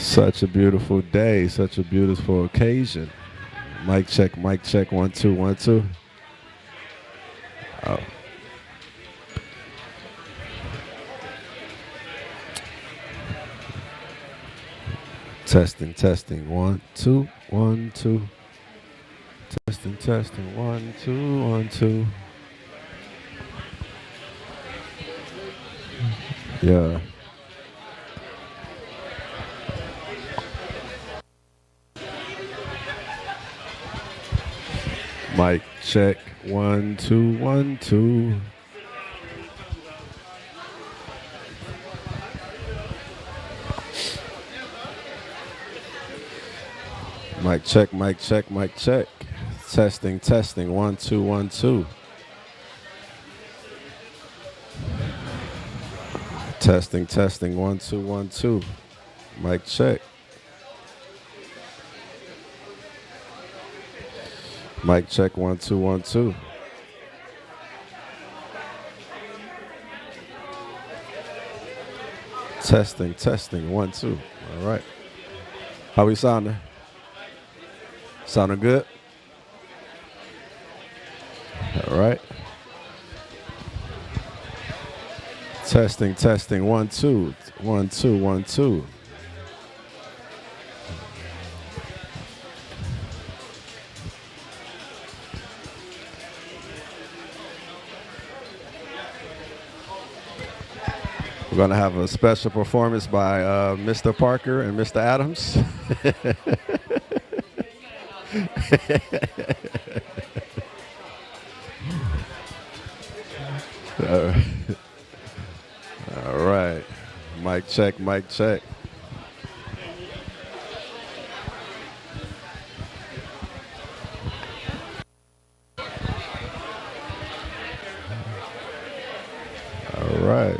Such a beautiful day, such a beautiful occasion. Mic check, 1 2 1 2. Oh, testing, testing, 1 2 1 2. Testing, testing, 1 2 1 2. Yeah. Mic check, 1 2 1 2. Mic check, mic check, mic check. Testing, testing, 1 2 1 2. Testing, testing, 1 2 1 2. Mic check. Mic check, 1 2 1 2. Testing, testing, 1 2. All right. How we sounding? Sounding good? All right. Testing, testing, 1 2 1 2 1 2. We're going to have a special performance by Mr. Parker and Mr. Adams. uh, all right. Mic check, mic check. All right.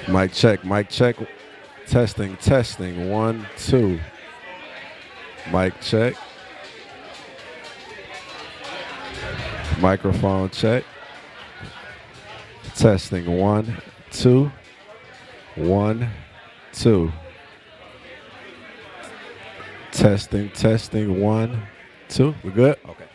Mic check, mic check. Testing, testing, 1 2. Mic check. Microphone check. Testing, 1 2 1 2. Testing, testing, 1 2. We good? Okay.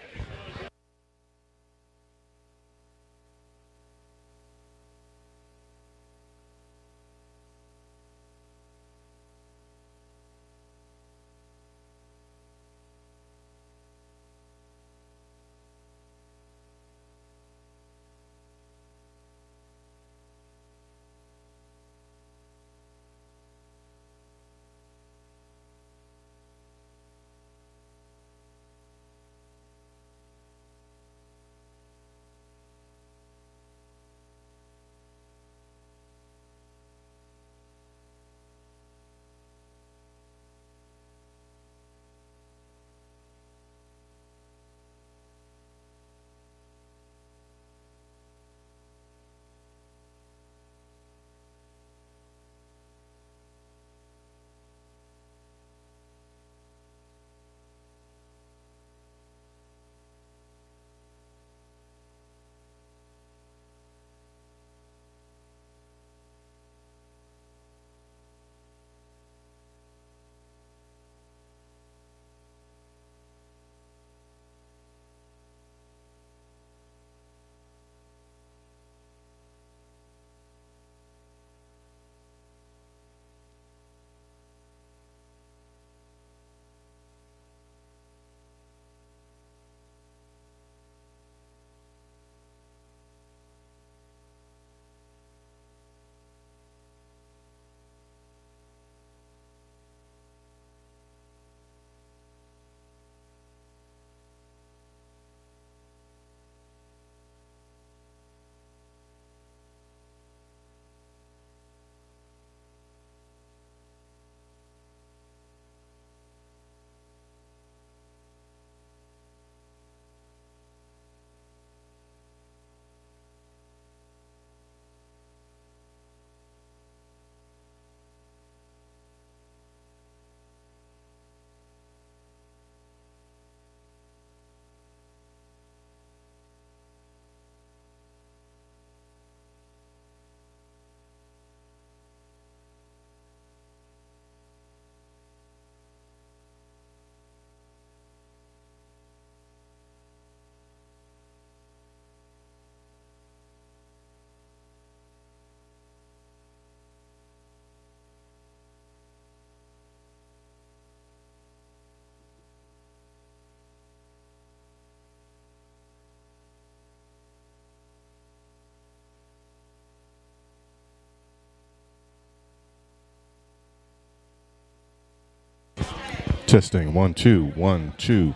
Testing 1 2 1 2.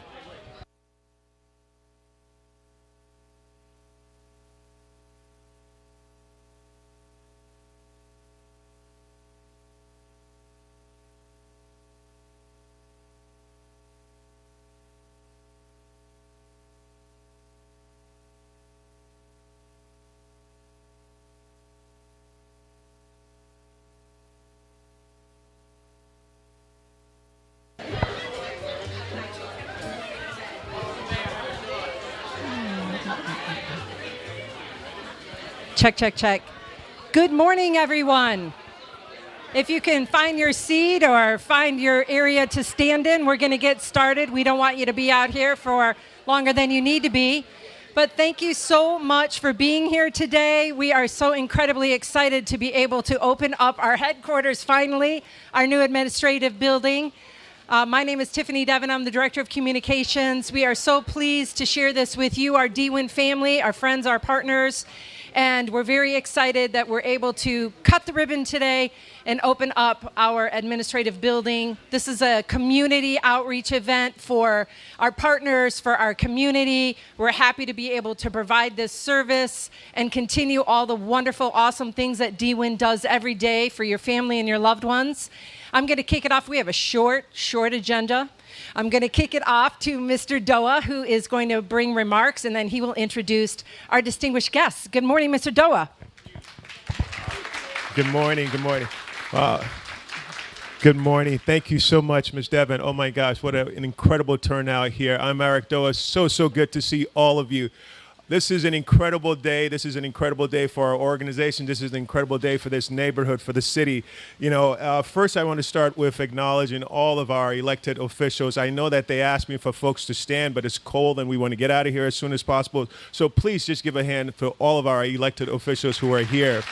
Check, check, check. Good morning, everyone. If you can find your seat or find your area to stand in, we're going to get started. We don't want you to be out here for longer than you need to be. But thank you so much for being here today. We are so incredibly excited to be able to open up our headquarters finally, our new administrative building. My name is Tiffany Devon. I'm the Director of Communications. We are so pleased to share this with you, our DWIHN family, our friends, our partners. And we're very excited that we're able to cut the ribbon today and open up our administrative building. This is a community outreach event for our partners, for our community. We're happy to be able to provide this service and continue all the wonderful, awesome things that DWIHN does every day for your family and your loved ones. I'm going to kick it off. We have a short agenda. I'm going to kick it off to Mr. Doa, who is going to bring remarks, and then he will introduce our distinguished guests. Good morning, Mr. Doa. Good morning. Good morning. Good morning. Thank you so much, Ms. Devon. Oh, my gosh, what an incredible turnout here. I'm Eric Doa. So good to see all of you. This is an incredible day. This is an incredible day for our organization. This is an incredible day for this neighborhood, for the city. You know, first I want to start with acknowledging all of our elected officials. I know that they asked me for folks to stand, but it's cold and we want to get out of here as soon as possible. So please just give a hand for all of our elected officials who are here.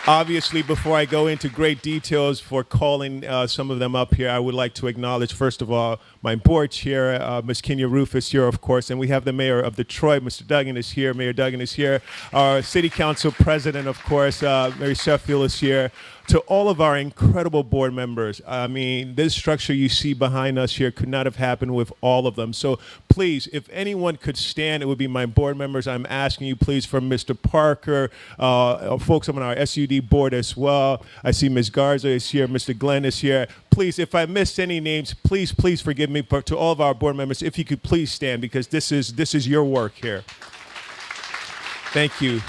Obviously, before I go into great details for calling some of them up here, I would like to acknowledge, first of all, my board chair, Ms. Kenya Rufus here, of course, and we have the mayor of Detroit, Mr. Duggan is here, Mayor Duggan is here. Our city council president, of course, Mary Sheffield is here. To all of our incredible board members, I mean, this structure you see behind us here could not have happened with all of them. So please, if anyone could stand, it would be my board members. I'm asking you, please, from Mr. Parker, folks on our SUD board as well. I see Ms. Garza is here, Mr. Glenn is here. Please, if I missed any names, please forgive me. But to all of our board members, if you could please stand, because this is your work here. Thank you.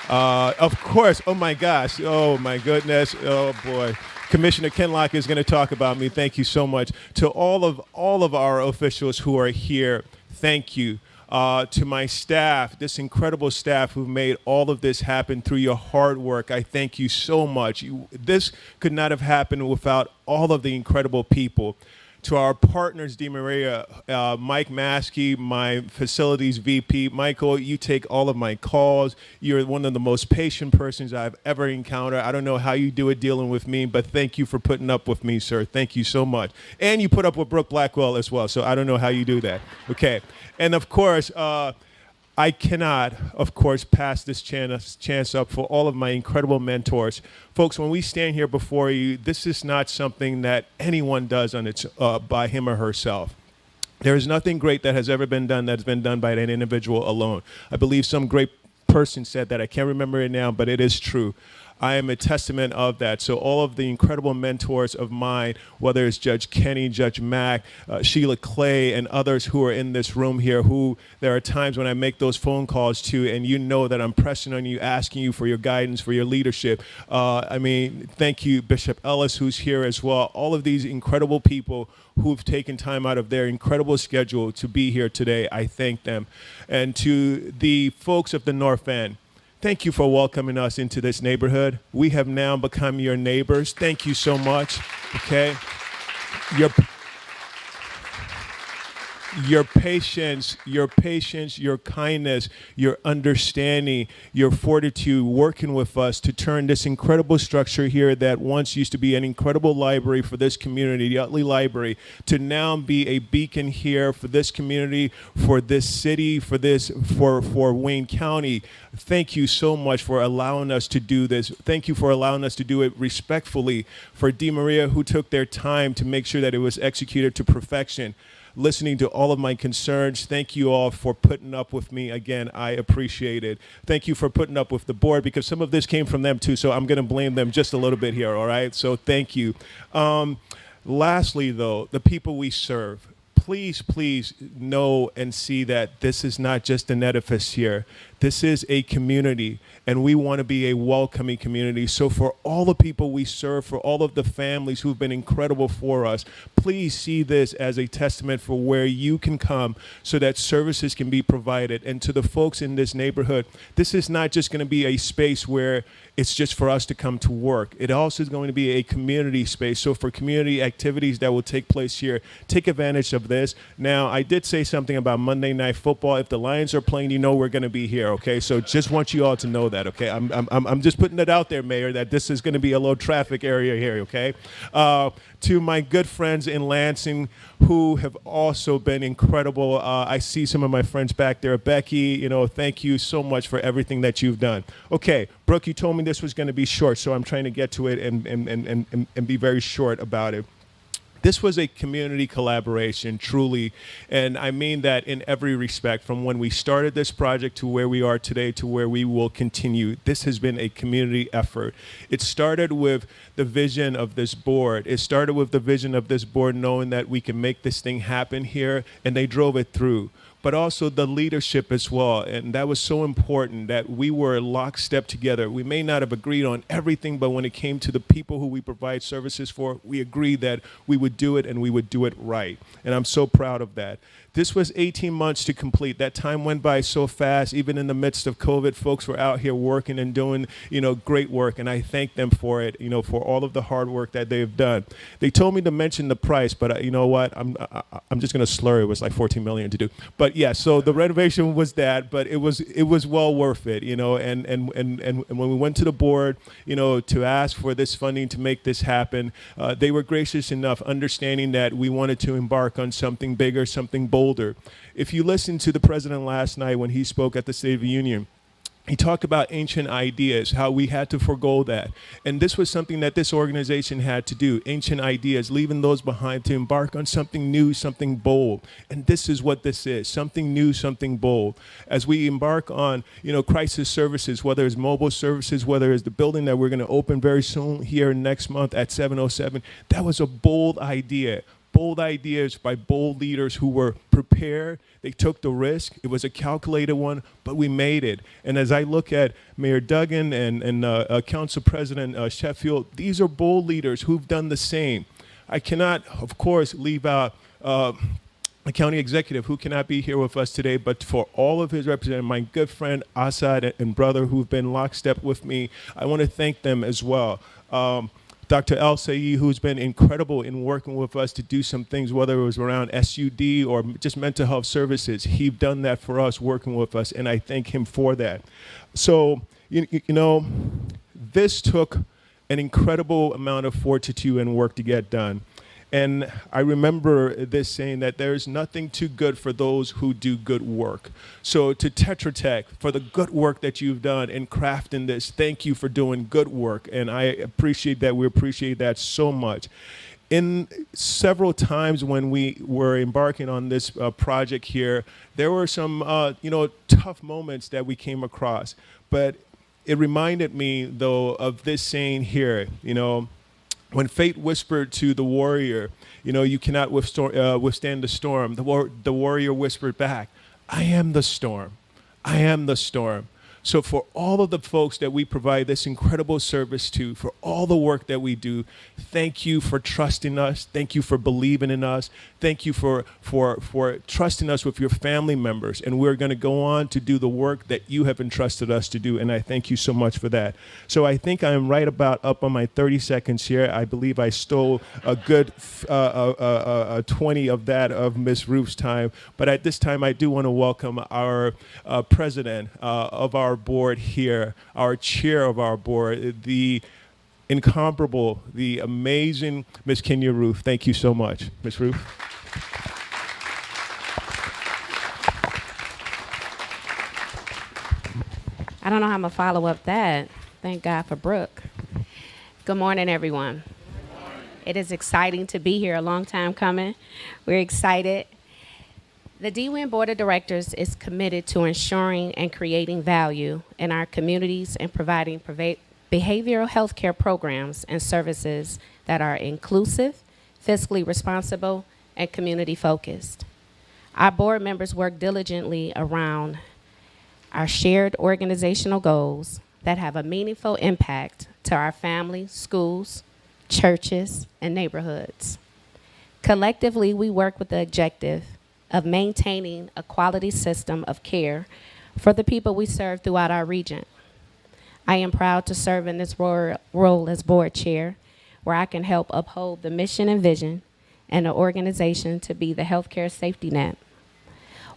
Of course, oh my gosh, oh my goodness, oh boy. Commissioner Kenlock is going to talk about me. Thank you so much. To all of our officials who are here, thank you. To my staff, this incredible staff who've made all of this happen through your hard work, I thank you so much. This could not have happened without all of the incredible people. To our partners, DeMaria, Mike Maskey, my facilities VP. Michael, you take all of my calls. You're one of the most patient persons I've ever encountered. I don't know how you do it dealing with me, but thank you for putting up with me, sir. Thank you so much. And you put up with Brooke Blackwell as well, so I don't know how you do that. Okay. And, of course, I cannot, of course, pass this chance up for all of my incredible mentors. Folks, when we stand here before you, this is not something that anyone does on its by him or herself. There is nothing great that has ever been done that's been done by an individual alone. I believe some great person said that. I can't remember it now, but it is true. I am a testament of that. So all of the incredible mentors of mine, whether it's Judge Kenny, Judge Mack, Sheila Clay, and others who are in this room here, who there are times when I make those phone calls to, and you know that I'm pressing on you, asking you for your guidance, for your leadership. I mean, thank you, Bishop Ellis, who's here as well. All of these incredible people who've taken time out of their incredible schedule to be here today, I thank them. And to the folks of the North End, thank you for welcoming us into this neighborhood. We have now become your neighbors. Thank you so much. Okay. your patience, your kindness, your understanding, your fortitude working with us to turn this incredible structure here that once used to be an incredible library for this community, the Utley Library, to now be a beacon here for this community, for this city, for Wayne County. Thank you so much for allowing us to do this. Thank you for allowing us to do it respectfully. For DeMaria, who took their time to make sure that it was executed to perfection. Listening to all of my concerns. Thank you all for putting up with me. Again, I appreciate it. Thank you for putting up with the board, because some of this came from them too, so I'm going to blame them just a little bit here, all right? So thank you. Lastly, though, the people we serve. Please know and see that this is not just an edifice here. This is a community, and we want to be a welcoming community. So for all the people we serve, for all of the families who've been incredible for us, please see this as a testament for where you can come so that services can be provided. And to the folks in this neighborhood, this is not just going to be a space where it's just for us to come to work. It also is going to be a community space. So for community activities that will take place here, take advantage of this. Now, I did say something about Monday Night Football. If the Lions are playing, you know we're going to be here, okay? So just want you all to know that, okay? I'm just putting it out there, Mayor, that this is going to be a low traffic area here, okay? To my good friends in Lansing who have also been incredible. I see some of my friends back there. Becky, thank you so much for everything that you've done. Okay, Brooke, you told me this was going to be short, so I'm trying to get to it and be very short about it. This was a community collaboration, truly, and I mean that in every respect. From when we started this project to where we are today to where we will continue, this has been a community effort. It started with the vision of this board. It started with the vision of this board knowing that we can make this thing happen here, and they drove it through. But also the leadership as well. And that was so important that we were lockstep together. We may not have agreed on everything, but when it came to the people who we provide services for, we agreed that we would do it and we would do it right. And I'm so proud of that. This was 18 months to complete. That time went by so fast. Even in the midst of COVID, folks were out here working and doing, great work. And I thank them for it, for all of the hard work that they've done. They told me to mention the price, but you know what? I'm just going to slur. It was like $14 million to do. But yeah, so the renovation was that, but it was well worth it, and when we went to the board, to ask for this funding to make this happen, they were gracious enough, understanding that we wanted to embark on something bigger, something bolder. If you listened to the president last night when he spoke at the State of the Union, he talked about ancient ideas, how we had to forgo that. And this was something that this organization had to do, ancient ideas, leaving those behind to embark on something new, something bold. And this is what this is, something new, something bold. As we embark on, crisis services, whether it's mobile services, whether it's the building that we're going to open very soon here next month at 707, that was a bold idea. Bold ideas by bold leaders who were prepared. They took the risk. It was a calculated one, but we made it. And as I look at Mayor Duggan and Council President Sheffield, these are bold leaders who've done the same. I cannot, of course, leave out the county executive who cannot be here with us today, but for all of his representatives, my good friend Assad and brother who've been lockstep with me, I want to thank them as well. Dr. El Sayed, who's been incredible in working with us to do some things, whether it was around SUD or just mental health services. He's done that for us, working with us, and I thank him for that. So, this took an incredible amount of fortitude and work to get done. And I remember this saying that there is nothing too good for those who do good work. So to Tetra Tech, for the good work that you've done in crafting this, thank you for doing good work. And I appreciate that. We appreciate that so much. In several times when we were embarking on this project here, there were some, tough moments that we came across. But it reminded me, though, of this saying here, when fate whispered to the warrior, you cannot withstand the storm, the warrior whispered back, I am the storm. I am the storm. So for all of the folks that we provide this incredible service to, for all the work that we do, thank you for trusting us. Thank you for believing in us. Thank you for trusting us with your family members. And we're going to go on to do the work that you have entrusted us to do. And I thank you so much for that. So I think I'm right about up on my 30 seconds here. I believe I stole a good 20 of that of Ms. Ruth's time. But at this time, I do want to welcome our president of our board here, our chair of our board, the incomparable, the amazing Ms. Kenya Ruth. Thank you so much, Ms. Ruth. I don't know how I'm going to follow up that. Thank God for Brooke. Good morning, everyone. Good morning. It is exciting to be here, a long time coming. We're excited. The DWIHN Board of Directors is committed to ensuring and creating value in our communities and providing behavioral health care programs and services that are inclusive, fiscally responsible, and community-focused. Our board members work diligently around our shared organizational goals that have a meaningful impact to our families, schools, churches, and neighborhoods. Collectively, we work with the objective of maintaining a quality system of care for the people we serve throughout our region. I am proud to serve in this role as board chair, where I can help uphold the mission and vision and the organization to be the healthcare safety net,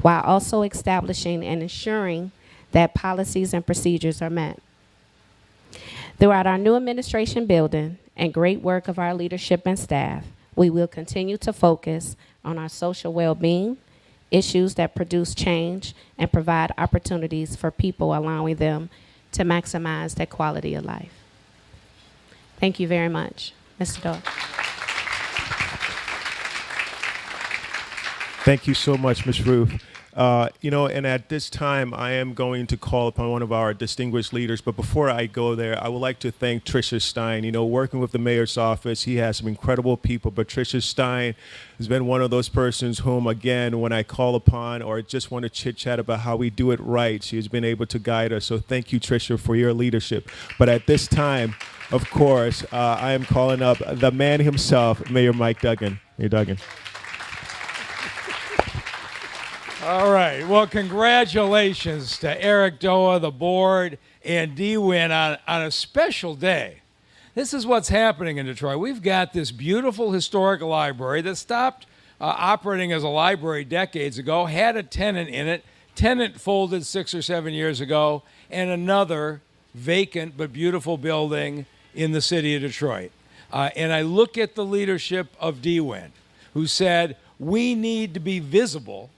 while also establishing and ensuring that policies and procedures are met. Throughout our new administration building and great work of our leadership and staff, we will continue to focus on our social well-being, issues that produce change, and provide opportunities for people, allowing them to maximize their quality of life. Thank you very much. Mr. Dawes. Thank you so much, Ms. Ruth. And at this time, I am going to call upon one of our distinguished leaders. But before I go there, I would like to thank Tricia Stein. Working with the mayor's office, he has some incredible people. But Tricia Stein has been one of those persons whom, again, when I call upon or just want to chit-chat about how we do it right, she has been able to guide us. So thank you, Tricia, for your leadership. But at this time, of course, I am calling up the man himself, Mayor Mike Duggan. Mayor Duggan. All right. Well, congratulations to Eric Doa, the board, and DWIHN on a special day. This is what's happening in Detroit. We've got this beautiful historic library that stopped operating as a library decades ago, had a tenant in it. Tenant folded 6 or 7 years ago, and another vacant but beautiful building in the city of Detroit. And I look at the leadership of DWIHN, who said, we need to be visible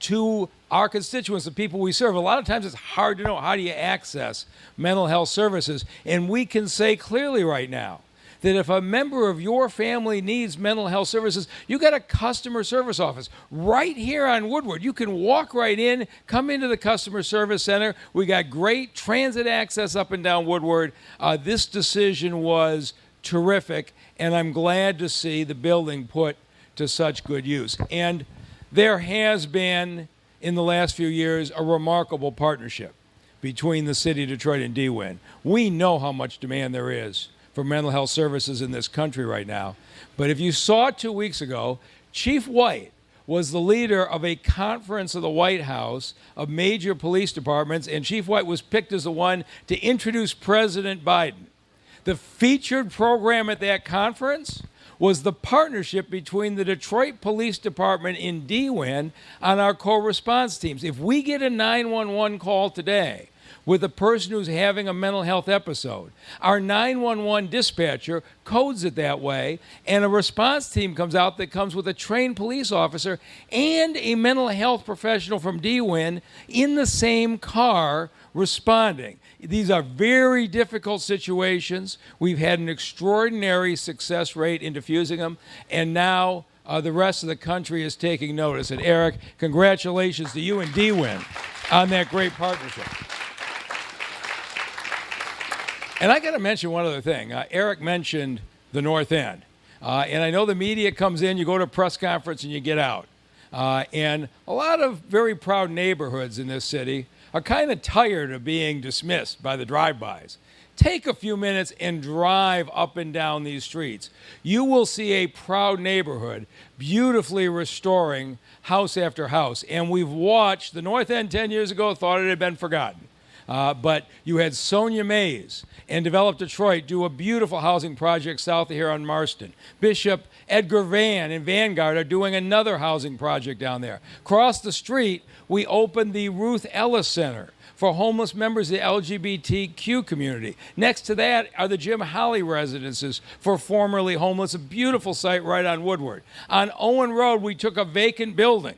to our constituents, the people we serve. A lot of times it's hard to know, how do you access mental health services? And we can say clearly right now that if a member of your family needs mental health services, you got a customer service office right here on Woodward. You can walk right in, come into the customer service center. We got great transit access up and down Woodward. This decision was terrific, and I'm glad to see the building put to such good use. And there has been, in the last few years, a remarkable partnership between the city of Detroit and DWIHN. We know how much demand there is for mental health services in this country right now. But if you saw 2 weeks ago, Chief White was the leader of a conference of the White House of major police departments, and Chief White was picked as the one to introduce President Biden. The featured program at that conference was the partnership between the Detroit Police Department and DWIHN on our co-response teams. If we get a 911 call today with a person who's having a mental health episode, our 911 dispatcher codes it that way, and a response team comes out that comes with a trained police officer and a mental health professional from DWIHN in the same car responding. These are very difficult situations. We've had an extraordinary success rate in diffusing them, and now the rest of the country is taking notice. And Eric, congratulations to you and DWIHN on that great partnership. And I got to mention one other thing. Eric mentioned the North End. And I know the media comes in, you go to a press conference, and you get out. And a lot of very proud neighborhoods in this city are kind of tired of being dismissed by the drive-bys, take a few minutes and drive up and down these streets. You will see a proud neighborhood beautifully restoring house after house. And we've watched the North End 10 years ago, thought it had been forgotten. But you had Sonia Mays and Develop Detroit do a beautiful housing project south of here on Marston. Bishop Edgar Van and Vanguard are doing another housing project down there. Across the street, we opened the Ruth Ellis Center for homeless members of the LGBTQ community. Next to that are the Jim Holly residences for formerly homeless, a beautiful site right on Woodward. On Owen Road, we took a vacant building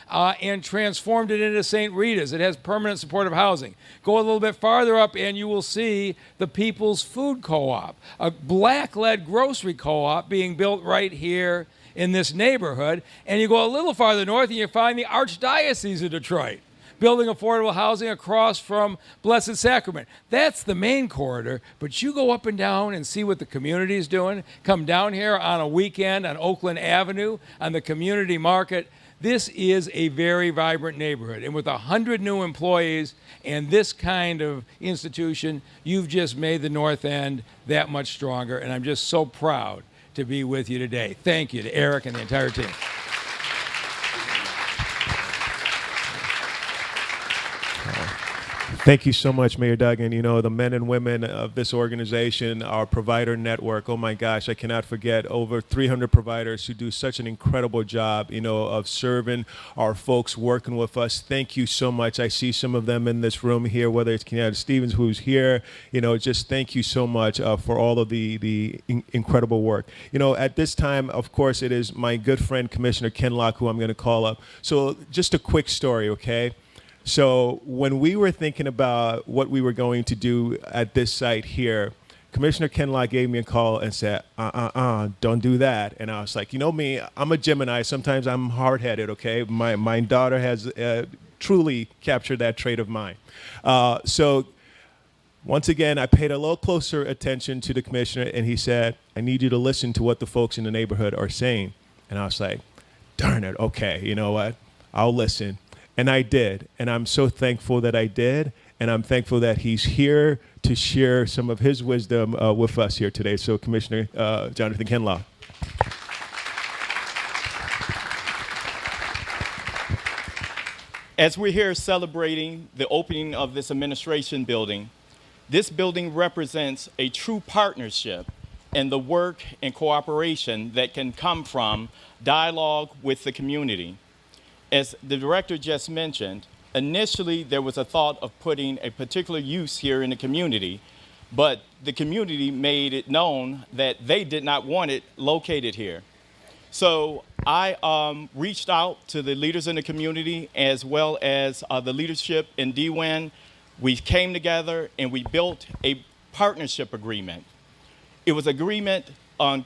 and transformed it into St. Rita's. It has permanent supportive housing. Go a little bit farther up and you will see the People's Food Co-op, a black-led grocery co-op being built right here in this neighborhood. And you go a little farther north and you find the Archdiocese of Detroit, building affordable housing across from Blessed Sacrament. That's the main corridor, but you go up and down and see what the community is doing. Come down here on a weekend on Oakland Avenue, on the community market. This is a very vibrant neighborhood. And with 100 new employees and this kind of institution, you've just made the North End that much stronger. And I'm just so proud to be with you today. Thank you to Eric and the entire team. Thank you so much, Mayor Duggan. You know, the men and women of this organization, our provider network, oh my gosh, I cannot forget over 300 providers who do such an incredible job, you know, of serving our folks working with us. Thank you so much. I see some of them in this room here, whether it's Kenyatta Stevens, who's here, you know, just thank you so much for all of the incredible work. You know, at this time, of course, it is my good friend, Commissioner Ken Locke, who I'm going to call up. So just a quick story, okay? So when we were thinking about what we were going to do at this site here, Commissioner Ken Locke gave me a call and said, don't do that. And I was like, you know me, I'm a Gemini. Sometimes I'm hard-headed, okay? My daughter has truly captured that trait of mine. So once again, I paid a little closer attention to the commissioner, and he said, I need you to listen to what the folks in the neighborhood are saying. And I was like, darn it, okay, you know what? I'll listen. And I did, and I'm so thankful that I did, and I'm thankful that he's here to share some of his wisdom with us here today. So, Commissioner Jonathan Kinlaw. As we're here celebrating the opening of this administration building, this building represents a true partnership in the work and cooperation that can come from dialogue with the community. As the director just mentioned, initially there was a thought of putting a particular use here in the community, but the community made it known that they did not want it located here. So I reached out to the leaders in the community as well as the leadership in DWIHN. We came together and we built a partnership agreement. It was agreement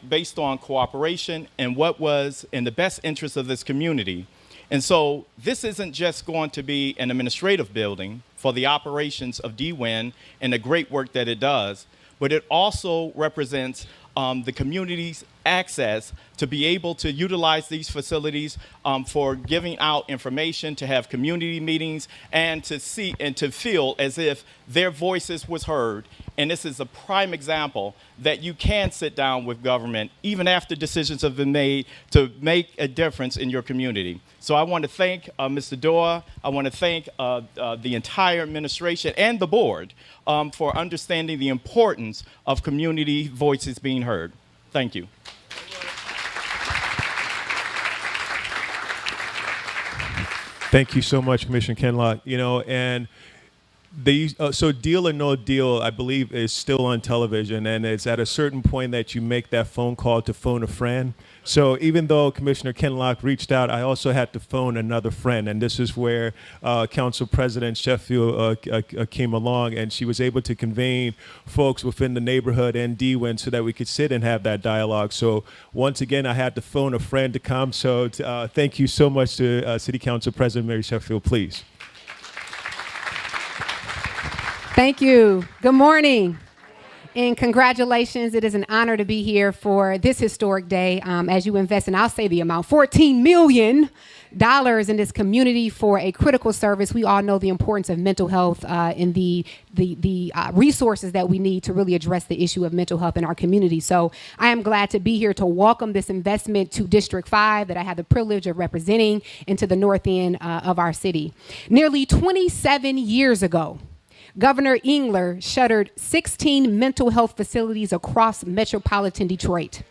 based on cooperation and what was in the best interest of this community. And so this isn't just going to be an administrative building for the operations of DWIHN and the great work that it does, but it also represents the community's access to be able to utilize these facilities for giving out information, to have community meetings, and to see and to feel as if their voices was heard. And this is a prime example that you can sit down with government even after decisions have been made to make a difference in your community. So I want to thank Mr. Doa. I want to thank the entire administration and the board for understanding the importance of community voices being heard. Thank you. Thank you so much, Commissioner Kenlock. You know, and so Deal or No Deal, I believe, is still on television, and it's at a certain point that you make that phone call to phone a friend. So even though Commissioner Kenlock reached out, I also had to phone another friend, and this is where Council President Sheffield came along, and she was able to convene folks within the neighborhood and DWIHN so that we could sit and have that dialogue. So once again, I had to phone a friend to come. So thank you so much to City Council President Mary Sheffield, please. Thank you. Good morning. And congratulations. It is an honor to be here for this historic day as you invest, and I'll say the amount, $14 million in this community for a critical service. We all know the importance of mental health and the resources that we need to really address the issue of mental health in our community. So I am glad to be here to welcome this investment to District 5 that I have the privilege of representing into the north end of our city. Nearly 27 years ago, Governor Engler shuttered 16 mental health facilities across metropolitan Detroit,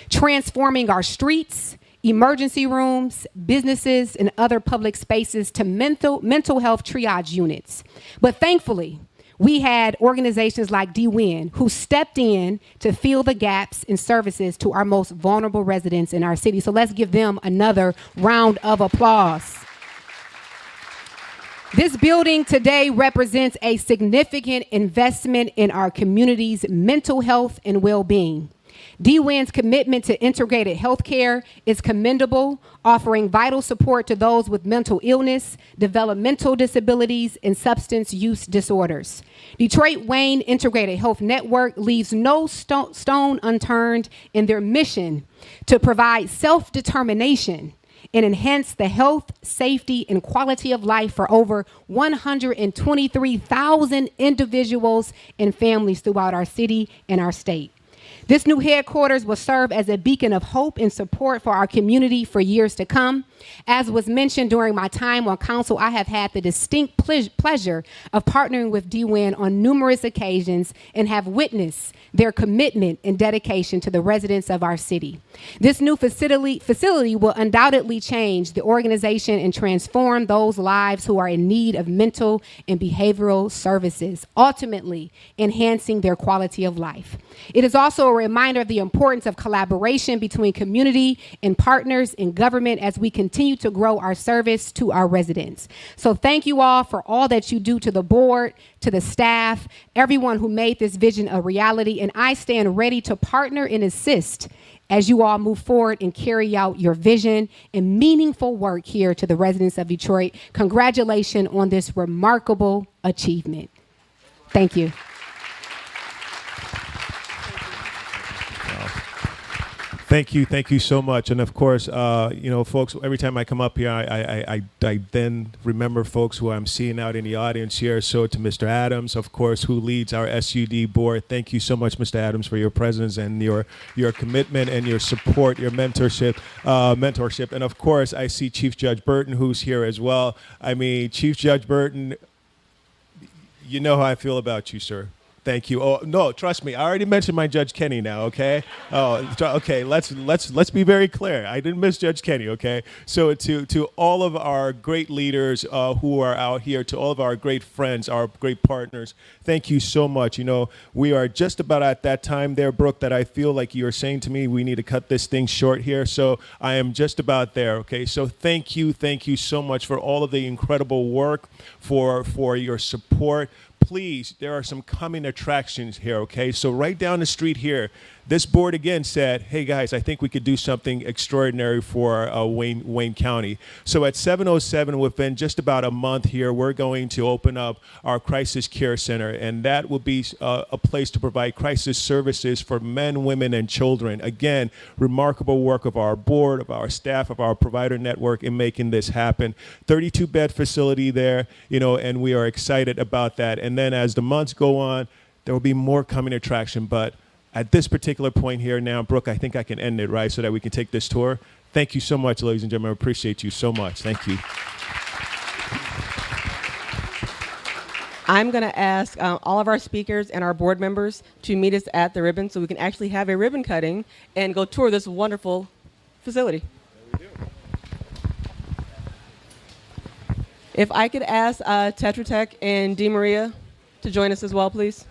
transforming our streets, emergency rooms, businesses, and other public spaces to mental health triage units. But thankfully, we had organizations like DWIHN who stepped in to fill the gaps in services to our most vulnerable residents in our city. So let's give them another round of applause. This building today represents a significant investment in our community's mental health and well-being. DWIHN's commitment to integrated healthcare is commendable, offering vital support to those with mental illness, developmental disabilities, and substance use disorders. DWIHN Integrated Health Network leaves no stone unturned in their mission to provide self-determination and enhance the health, safety, and quality of life for over 123,000 individuals and families throughout our city and our state. This new headquarters will serve as a beacon of hope and support for our community for years to come. As was mentioned during my time on council, I have had the distinct pleasure of partnering with DWIHN on numerous occasions and have witnessed their commitment and dedication to the residents of our city. This new facility will undoubtedly change the organization and transform those lives who are in need of mental and behavioral services, ultimately enhancing their quality of life. It is also a reminder of the importance of collaboration between community and partners in government as we continue to grow our service to our residents. So thank you all for all that you do, to the board, to the staff, everyone who made this vision a reality, and I stand ready to partner and assist as you all move forward and carry out your vision and meaningful work here to the residents of Detroit. Congratulations on this remarkable achievement. Thank you. Thank you so much. And of course, folks, every time I come up here, I then remember folks who I'm seeing out in the audience here. So to Mr. Adams, of course, who leads our SUD board. Thank you so much, Mr. Adams, for your presence and your commitment and your support, your mentorship. And of course, I see Chief Judge Burton, who's here as well. I mean, Chief Judge Burton, you know how I feel about you, sir. Thank you. Oh no, trust me. I already mentioned my Judge Kenny now. Okay. Oh, okay. Let's be very clear. I didn't miss Judge Kenny. Okay. So to all of our great leaders who are out here, to all of our great friends, our great partners, thank you so much. You know, we are just about at that time there, Brooke, that I feel like you are saying to me, we need to cut this thing short here. So I am just about there. Okay. So thank you so much for all of the incredible work, for your support. Please, there are some coming attractions here, okay? So right down the street here, this board again said, hey guys, I think we could do something extraordinary for Wayne County. So at 707, within just about a month here, we're going to open up our crisis care center, and that will be a place to provide crisis services for men, women, and children. Again, remarkable work of our board, of our staff, of our provider network in making this happen. 32-bed facility there, and we are excited about that. And then as the months go on, there will be more coming attraction, but at this particular point here now, Brooke, I think I can end it, right, so that we can take this tour. Thank you so much, ladies and gentlemen. I appreciate you so much. Thank you. I'm going to ask all of our speakers and our board members to meet us at the ribbon so we can actually have a ribbon cutting and go tour this wonderful facility. If I could ask Tetra Tech and Di Maria to join us as well, please.